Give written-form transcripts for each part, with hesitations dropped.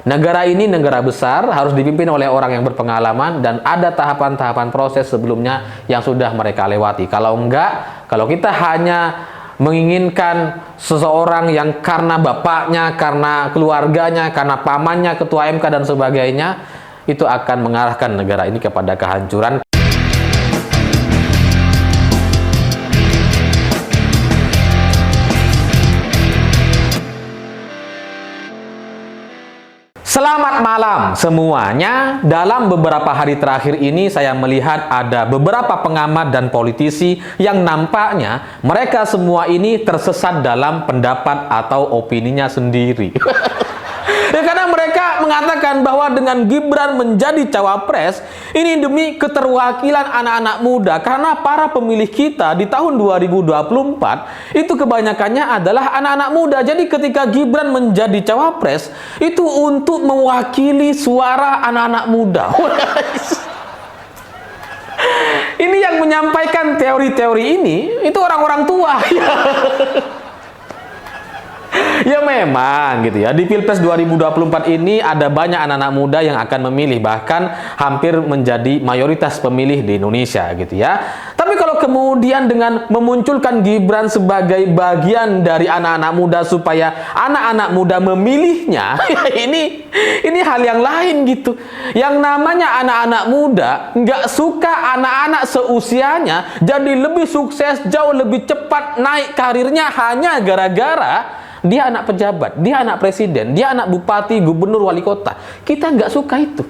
Negara ini negara besar, harus dipimpin oleh orang yang berpengalaman, dan ada tahapan-tahapan proses sebelumnya yang sudah mereka lewati. Kalau enggak, kalau kita hanya menginginkan seseorang yang karena bapaknya, karena keluarganya, karena pamannya ketua MK dan sebagainya, itu akan mengarahkan negara ini kepada kehancuran. Selamat malam semuanya. Dalam beberapa hari terakhir ini saya melihat ada beberapa pengamat dan politisi yang nampaknya mereka semua ini tersesat dalam pendapat atau opininya sendiri. Ya, karena mereka mengatakan bahwa dengan Gibran menjadi cawapres ini demi keterwakilan anak-anak muda, karena para pemilih kita di tahun 2024 itu kebanyakannya adalah anak-anak muda. Jadi ketika Gibran menjadi cawapres itu untuk mewakili suara anak-anak muda. Ini yang menyampaikan teori-teori ini itu orang-orang tua. Ya memang gitu ya, di Pilpres 2024 ini ada banyak anak-anak muda yang akan memilih, bahkan hampir menjadi mayoritas pemilih di Indonesia gitu ya. Tapi kalau kemudian dengan memunculkan Gibran sebagai bagian dari anak-anak muda supaya anak-anak muda memilihnya, ini hal yang lain gitu. Yang namanya anak-anak muda nggak suka anak-anak seusianya jadi lebih sukses, jauh lebih cepat naik karirnya hanya gara-gara dia anak pejabat, dia anak presiden, dia anak bupati, gubernur, wali kota. Kita nggak suka itu.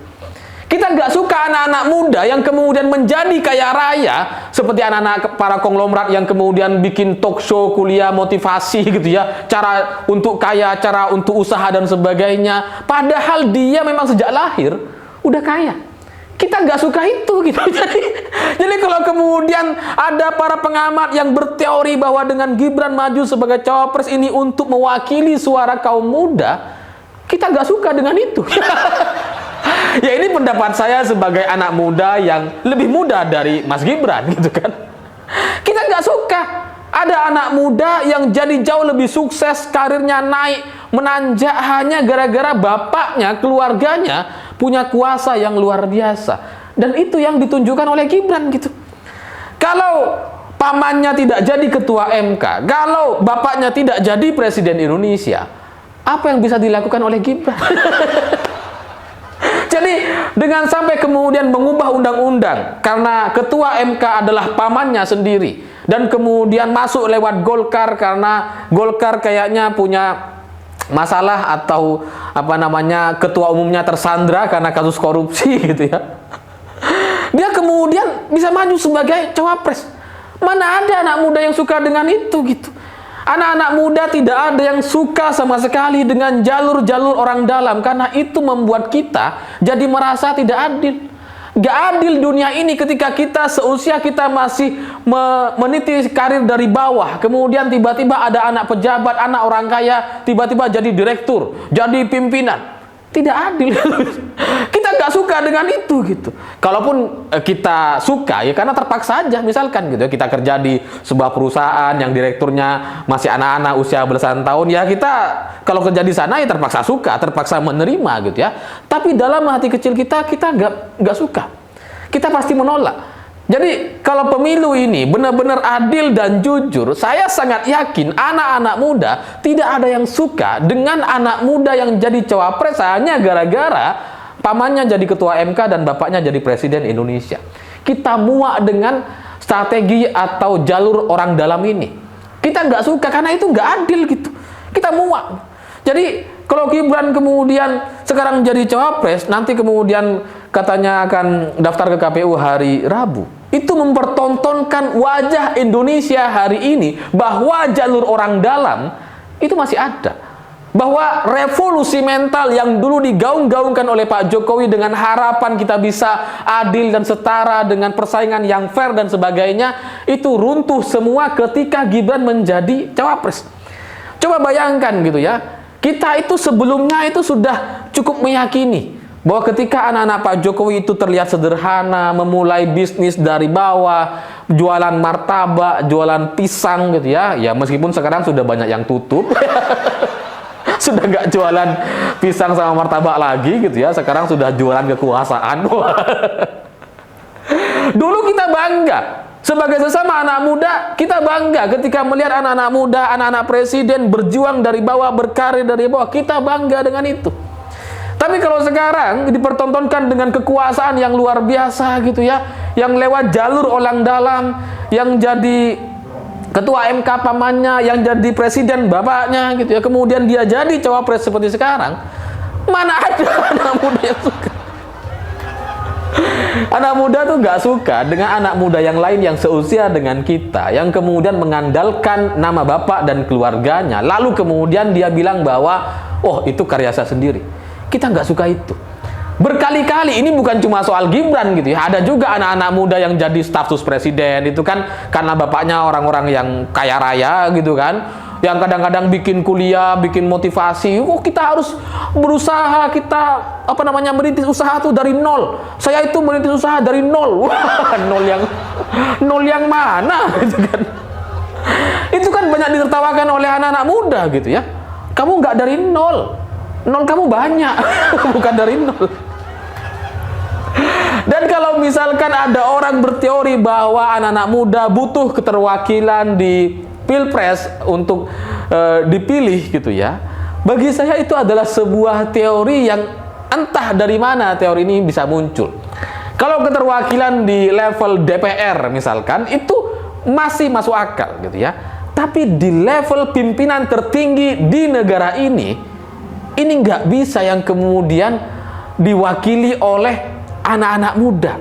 Kita nggak suka anak-anak muda yang kemudian menjadi kaya raya, seperti anak-anak para konglomerat yang kemudian bikin talk show, kuliah motivasi gitu ya, cara untuk kaya, cara untuk usaha dan sebagainya. Padahal dia memang sejak lahir udah kaya. Kita nggak suka itu gitu. Jadi kalau kemudian ada para pengamat yang berteori bahwa dengan Gibran maju sebagai cawapres ini untuk mewakili suara kaum muda, kita nggak suka dengan itu. Ya ini pendapat saya sebagai anak muda yang lebih muda dari Mas Gibran gitu kan. Kita nggak suka ada anak muda yang jadi jauh lebih sukses, karirnya naik, menanjak hanya gara-gara bapaknya, keluarganya punya kuasa yang luar biasa. Dan itu yang ditunjukkan oleh Gibran gitu. Kalau pamannya tidak jadi ketua MK, kalau bapaknya tidak jadi presiden Indonesia, apa yang bisa dilakukan oleh Gibran? Jadi dengan sampai kemudian mengubah undang-undang karena ketua MK adalah pamannya sendiri, dan kemudian masuk lewat Golkar karena Golkar kayaknya punya masalah atau apa namanya, ketua umumnya tersandra karena kasus korupsi gitu ya. Dia kemudian bisa maju sebagai cawapres. Mana ada anak muda yang suka dengan itu gitu. Anak-anak muda tidak ada yang suka sama sekali dengan jalur-jalur orang dalam, karena itu membuat kita jadi merasa tidak adil. Gak adil dunia ini ketika kita seusia kita masih meniti karir dari bawah, kemudian tiba-tiba ada anak pejabat, anak orang kaya, tiba-tiba jadi direktur, jadi pimpinan. Tidak adil. Kita gak suka dengan itu gitu. Kalaupun kita suka ya karena terpaksa aja, misalkan gitu ya, kita kerja di sebuah perusahaan yang direkturnya masih anak-anak usia belasan tahun, ya kita kalau kerja di sana ya terpaksa suka, terpaksa menerima gitu ya. Tapi dalam hati kecil kita gak suka. Kita pasti menolak. Jadi kalau pemilu ini benar-benar adil dan jujur, saya sangat yakin anak-anak muda tidak ada yang suka dengan anak muda yang jadi cawapres hanya gara-gara pamannya jadi ketua MK dan bapaknya jadi presiden Indonesia. Kita muak dengan strategi atau jalur orang dalam ini. Kita nggak suka karena itu nggak adil gitu. Kita muak. Jadi kalau Gibran kemudian sekarang jadi cawapres, nanti kemudian katanya akan daftar ke KPU hari Rabu. Itu mempertontonkan wajah Indonesia hari ini bahwa jalur orang dalam itu masih ada. Bahwa revolusi mental yang dulu digaung-gaungkan oleh Pak Jokowi dengan harapan kita bisa adil dan setara dengan persaingan yang fair dan sebagainya, itu runtuh semua ketika Gibran menjadi cawapres. Coba bayangkan gitu ya, kita itu sebelumnya itu sudah cukup meyakini bahwa ketika anak-anak Pak Jokowi itu terlihat sederhana, memulai bisnis dari bawah, jualan martabak, jualan pisang gitu ya. Ya meskipun sekarang sudah banyak yang tutup. Sudah nggak jualan pisang sama martabak lagi gitu ya, sekarang sudah jualan kekuasaan. Dulu kita bangga sebagai sesama anak muda, kita bangga ketika melihat anak-anak muda, anak-anak presiden berjuang dari bawah, berkarir dari bawah, kita bangga dengan itu. Tapi kalau sekarang dipertontonkan dengan kekuasaan yang luar biasa gitu ya, yang lewat jalur orang dalam, yang jadi ketua MK pamannya, yang jadi presiden bapaknya gitu ya, kemudian dia jadi cawapres seperti sekarang, mana ada anak muda yang suka? Anak muda tuh nggak suka dengan anak muda yang lain yang seusia dengan kita, yang kemudian mengandalkan nama bapak dan keluarganya, lalu kemudian dia bilang bahwa, oh itu karya saya sendiri. Kita nggak suka itu. Berkali-kali, ini bukan cuma soal Gibran gitu ya, ada juga anak-anak muda yang jadi staf sus presiden, itu kan karena bapaknya orang-orang yang kaya raya gitu kan, yang kadang-kadang bikin kuliah, bikin motivasi, oh kita harus berusaha, kita merintis usaha tuh dari nol. Saya itu merintis usaha dari nol. Wah, nol yang mana gitu kan. Itu kan banyak ditertawakan oleh anak-anak muda gitu ya. Kamu nggak dari nol. Nol kamu banyak, bukan dari nol. Dan kalau misalkan ada orang berteori bahwa anak-anak muda butuh keterwakilan di Pilpres untuk dipilih gitu ya, bagi saya itu adalah sebuah teori yang entah dari mana teori ini bisa muncul. Kalau keterwakilan di level DPR misalkan, itu masih masuk akal gitu ya. Tapi di level pimpinan tertinggi di negara ini nggak bisa yang kemudian diwakili oleh anak-anak muda.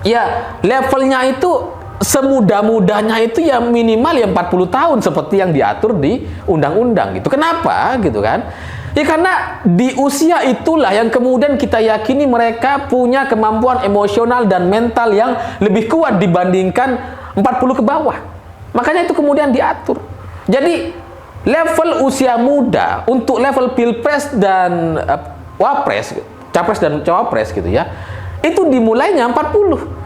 Ya, levelnya itu semudah-mudahnya itu ya minimal ya 40 tahun seperti yang diatur di undang-undang gitu. Kenapa gitu kan? Ya karena di usia itulah yang kemudian kita yakini mereka punya kemampuan emosional dan mental yang lebih kuat dibandingkan 40 ke bawah. Makanya itu kemudian diatur. Jadi level usia muda untuk level pilpres dan wapres, capres dan cawapres gitu ya, itu dimulainya 40.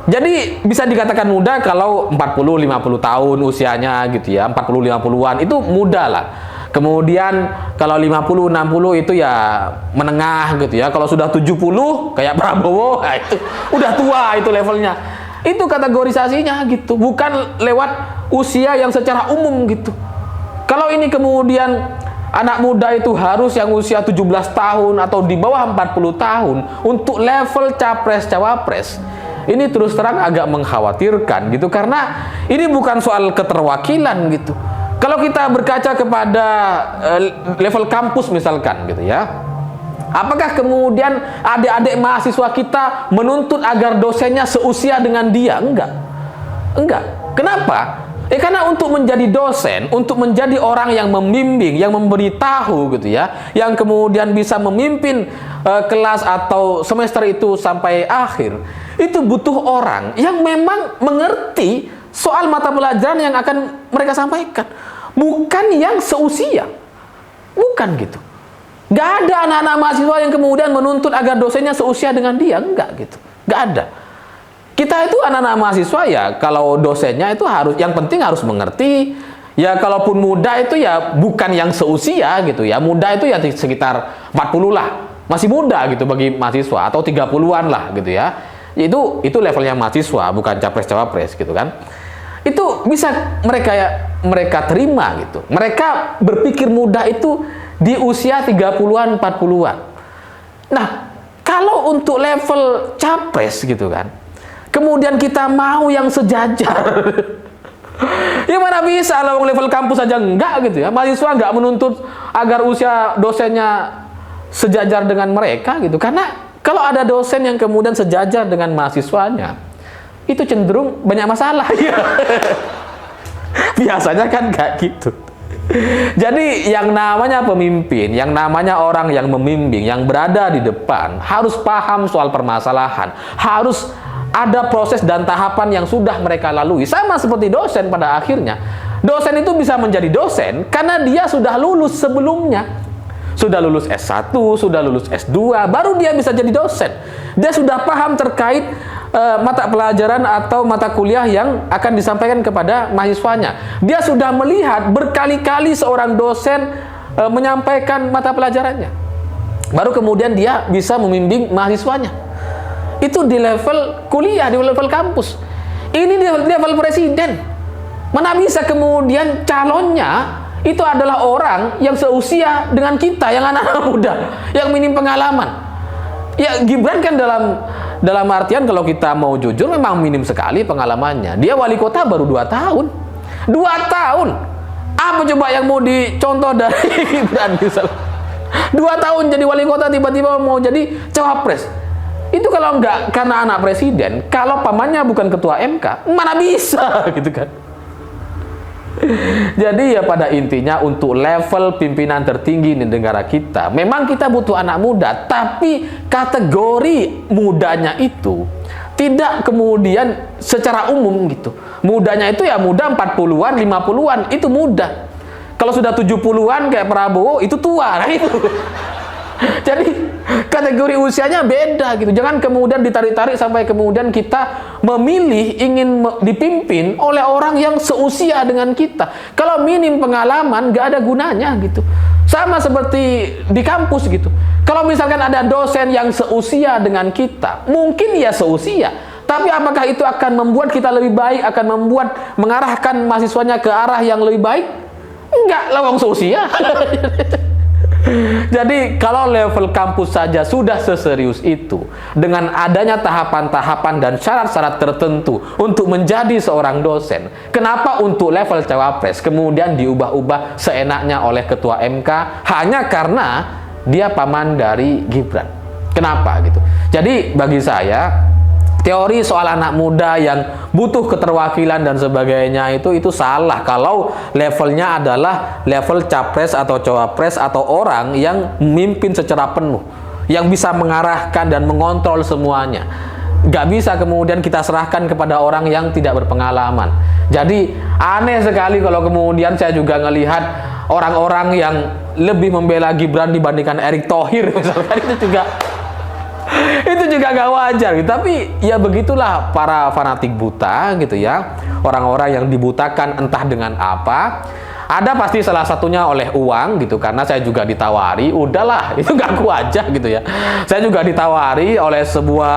Jadi bisa dikatakan muda kalau 40-50 tahun usianya gitu ya, 40-50-an itu muda lah. Kemudian kalau 50-60 itu ya menengah gitu ya. Kalau sudah 70 kayak Prabowo, nah itu udah tua itu levelnya. Itu kategorisasinya gitu, bukan lewat usia yang secara umum gitu. Kalau ini kemudian anak muda itu harus yang usia 17 tahun atau di bawah 40 tahun untuk level capres-cawapres, ini terus terang agak mengkhawatirkan gitu, karena ini bukan soal keterwakilan gitu. Kalau kita berkaca kepada level kampus misalkan gitu ya, apakah kemudian adik-adik mahasiswa kita menuntut agar dosennya seusia dengan dia? Enggak. Kenapa? Karena untuk menjadi dosen, untuk menjadi orang yang membimbing, yang memberitahu gitu ya, yang kemudian bisa memimpin kelas atau semester itu sampai akhir, itu butuh orang yang memang mengerti soal mata pelajaran yang akan mereka sampaikan, bukan yang seusia, bukan gitu. Gak ada anak-anak mahasiswa yang kemudian menuntut agar dosennya seusia dengan dia, enggak gitu, gak ada. Kita itu anak-anak mahasiswa ya, kalau dosennya itu harus, yang penting harus mengerti. Ya kalaupun muda itu ya bukan yang seusia gitu ya. Muda itu ya sekitar 40 lah. Masih muda gitu bagi mahasiswa, atau 30-an lah gitu ya. Itu levelnya mahasiswa, bukan capres-cawapres gitu kan. Itu bisa mereka terima gitu. Mereka berpikir muda itu di usia 30-an, 40-an. Nah, kalau untuk level capres gitu kan, kemudian kita mau yang sejajar. Ya mana bisa, level kampus aja enggak gitu ya. Mahasiswa enggak menuntut agar usia dosennya sejajar dengan mereka gitu. Karena kalau ada dosen yang kemudian sejajar dengan mahasiswanya, itu cenderung banyak masalah ya. Biasanya kan enggak gitu. Jadi yang namanya pemimpin, yang namanya orang yang membimbing, yang berada di depan, harus paham soal permasalahan, harus ada proses dan tahapan yang sudah mereka lalui. Sama seperti dosen pada akhirnya. Dosen itu bisa menjadi dosen karena dia sudah lulus sebelumnya. Sudah lulus S1, sudah lulus S2, baru dia bisa jadi dosen. Dia sudah paham terkait mata pelajaran atau mata kuliah yang akan disampaikan kepada mahasiswanya. Dia sudah melihat berkali-kali seorang dosen menyampaikan mata pelajarannya. Baru kemudian dia bisa membimbing mahasiswanya. Itu di level kuliah, di level kampus. Ini di level presiden. Mana bisa kemudian calonnya itu adalah orang yang seusia dengan kita, yang anak-anak muda, yang minim pengalaman. Ya, Gibran kan dalam artian kalau kita mau jujur memang minim sekali pengalamannya. Dia wali kota baru 2 tahun. 2 tahun. Apa coba yang mau dicontoh dari Gibran misalnya? 2 tahun jadi wali kota, tiba-tiba mau jadi cawapres. Itu kalau enggak karena anak presiden, kalau pamannya bukan ketua MK, mana bisa gitu kan. Jadi ya pada intinya untuk level pimpinan tertinggi di negara kita, memang kita butuh anak muda, tapi kategori mudanya itu tidak kemudian secara umum gitu. Mudanya itu ya muda 40-an, 50-an, itu muda. Kalau sudah 70-an kayak Prabowo, itu tua, nah itu. Jadi kategori usianya beda gitu. Jangan kemudian ditarik-tarik sampai kemudian kita memilih ingin dipimpin oleh orang yang seusia dengan kita. Kalau minim pengalaman, gak ada gunanya gitu. Sama seperti di kampus gitu. Kalau misalkan ada dosen yang seusia dengan kita, mungkin ya seusia. Tapi apakah itu akan membuat kita lebih baik, akan membuat mengarahkan mahasiswanya ke arah yang lebih baik? Enggak, lawang seusia. Jadi kalau level kampus saja sudah seserius itu, dengan adanya tahapan-tahapan dan syarat-syarat tertentu untuk menjadi seorang dosen, kenapa untuk level cawapres kemudian diubah-ubah seenaknya oleh ketua MK hanya karena dia paman dari Gibran? Kenapa gitu? Jadi bagi saya, teori soal anak muda yang butuh keterwakilan dan sebagainya itu salah kalau levelnya adalah level capres atau cawapres atau orang yang memimpin secara penuh, yang bisa mengarahkan dan mengontrol semuanya. Gak bisa kemudian kita serahkan kepada orang yang tidak berpengalaman. Jadi aneh sekali kalau kemudian saya juga ngelihat orang-orang yang lebih membela Gibran dibandingkan Erick Thohir misalkan, itu juga gak wajar gitu. Tapi ya begitulah para fanatik buta gitu ya, orang-orang yang dibutakan entah dengan apa. Ada pasti salah satunya oleh uang gitu, karena saya juga ditawari, udahlah itu ngaku aja gitu ya. Saya juga ditawari oleh sebuah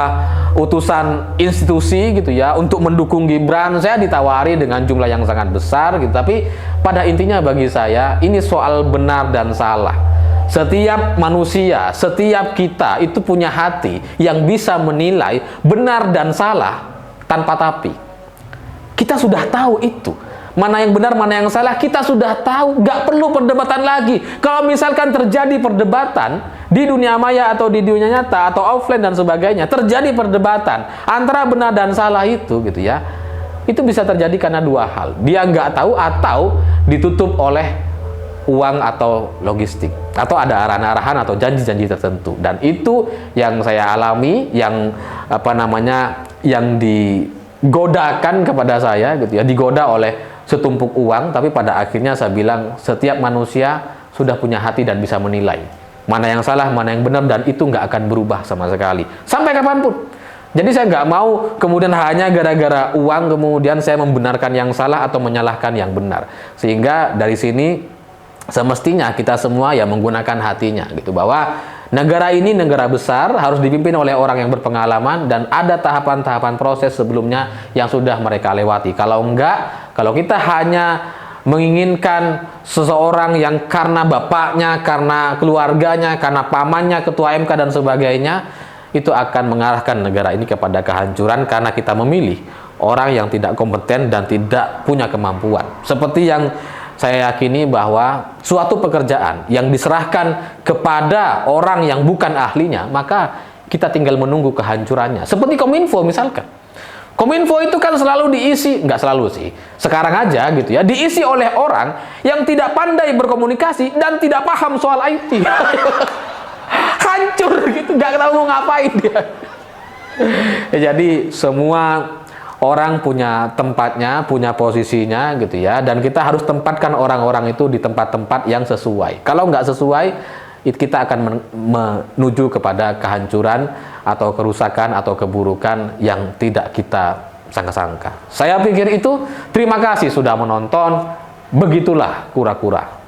utusan institusi gitu ya untuk mendukung Gibran. Saya ditawari dengan jumlah yang sangat besar gitu. Tapi pada intinya bagi saya ini soal benar dan salah. Setiap manusia, setiap kita itu punya hati yang bisa menilai benar dan salah tanpa tapi. Kita sudah tahu itu. Mana yang benar, mana yang salah, kita sudah tahu. Gak perlu perdebatan lagi. Kalau misalkan terjadi perdebatan di dunia maya atau di dunia nyata atau offline dan sebagainya, terjadi perdebatan antara benar dan salah itu gitu ya, itu bisa terjadi karena 2 hal. Dia nggak tahu atau ditutup oleh uang atau logistik, atau ada arahan-arahan atau janji-janji tertentu. Dan itu yang saya alami, yang yang digodakan kepada saya gitu ya, digoda oleh setumpuk uang. Tapi pada akhirnya saya bilang setiap manusia sudah punya hati dan bisa menilai mana yang salah, mana yang benar, dan itu nggak akan berubah sama sekali sampai kapanpun. Jadi saya nggak mau kemudian hanya gara-gara uang kemudian saya membenarkan yang salah atau menyalahkan yang benar. Sehingga dari sini semestinya kita semua ya menggunakan hatinya gitu, bahwa negara ini negara besar, harus dipimpin oleh orang yang berpengalaman dan ada tahapan-tahapan proses sebelumnya yang sudah mereka lewati. Kalau enggak, kalau kita hanya menginginkan seseorang yang karena bapaknya, karena keluarganya, karena pamannya ketua MK dan sebagainya, itu akan mengarahkan negara ini kepada kehancuran karena kita memilih orang yang tidak kompeten dan tidak punya kemampuan. Seperti yang saya yakini bahwa suatu pekerjaan yang diserahkan kepada orang yang bukan ahlinya, maka kita tinggal menunggu kehancurannya. Seperti Kominfo misalkan. Kominfo itu kan selalu diisi, nggak selalu sih, sekarang aja gitu ya, diisi oleh orang yang tidak pandai berkomunikasi dan tidak paham soal IT. Hancur gitu, nggak tahu mau ngapain dia. Ya, jadi semua orang punya tempatnya, punya posisinya gitu ya, dan kita harus tempatkan orang-orang itu di tempat-tempat yang sesuai. Kalau nggak sesuai, kita akan menuju kepada kehancuran atau kerusakan atau keburukan yang tidak kita sangka-sangka. Saya pikir itu. Terima kasih sudah menonton. Begitulah kura-kura.